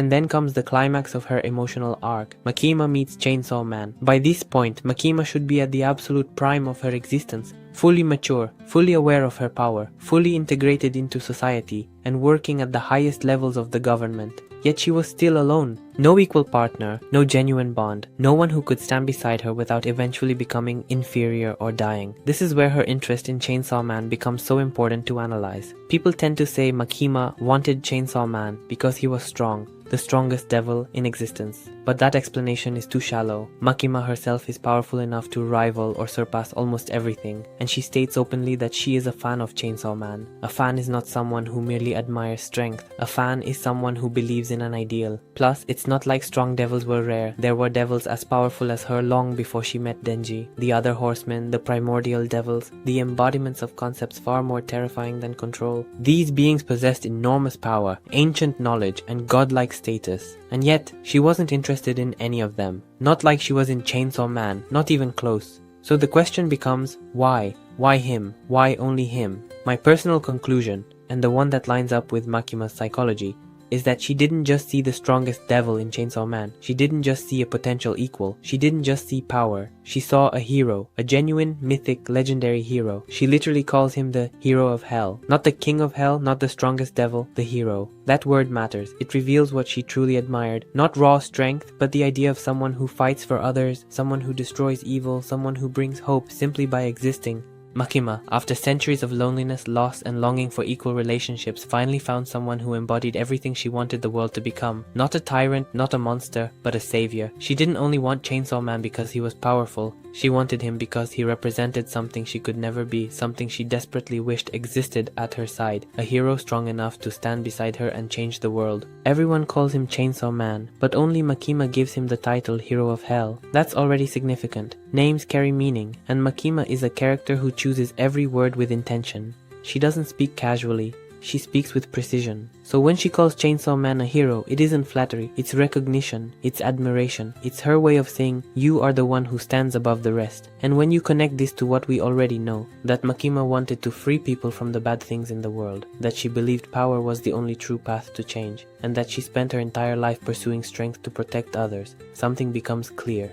And then comes the climax of her emotional arc. Makima meets Chainsaw Man. By this point, Makima should be at the absolute prime of her existence, fully mature, fully aware of her power, fully integrated into society, and working at the highest levels of the government. Yet she was still alone. No equal partner, no genuine bond, no one who could stand beside her without eventually becoming inferior or dying. This is where her interest in Chainsaw Man becomes so important to analyze. People tend to say Makima wanted Chainsaw Man because he was strong, the strongest devil in existence. But that explanation is too shallow. Makima herself is powerful enough to rival or surpass almost everything, and she states openly that she is a fan of Chainsaw Man. A fan is not someone who merely admires strength. A fan is someone who believes in an ideal. Plus, it's not like strong devils were rare. There were devils as powerful as her long before she met Denji. The other horsemen, the primordial devils, the embodiments of concepts far more terrifying than control. These beings possessed enormous power, ancient knowledge, and godlike status. And yet, she wasn't interested in any of them. Not like she was in Chainsaw Man, not even close. So the question becomes, why? Why him? Why only him? My personal conclusion, and the one that lines up with Makima's psychology, is that she didn't just see the strongest devil in Chainsaw Man. She didn't just see a potential equal. She didn't just see power. She saw a hero, a genuine, mythic, legendary hero. She literally calls him the hero of hell. Not the king of hell, not the strongest devil, the hero. That word matters. It reveals what she truly admired. Not raw strength, but the idea of someone who fights for others, someone who destroys evil, someone who brings hope simply by existing. Makima, after centuries of loneliness, loss, and longing for equal relationships, finally found someone who embodied everything she wanted the world to become. Not a tyrant, not a monster, but a savior. She didn't only want Chainsaw Man because he was powerful. She wanted him because he represented something she could never be, something she desperately wished existed at her side, a hero strong enough to stand beside her and change the world. Everyone calls him Chainsaw Man, but only Makima gives him the title Hero of Hell. That's already significant. Names carry meaning, and Makima is a character who chooses every word with intention. She doesn't speak casually. She speaks with precision. So when she calls Chainsaw Man a hero, it isn't flattery, it's recognition, it's admiration. It's her way of saying, you are the one who stands above the rest. And when you connect this to what we already know, that Makima wanted to free people from the bad things in the world, that she believed power was the only true path to change, and that she spent her entire life pursuing strength to protect others, something becomes clear.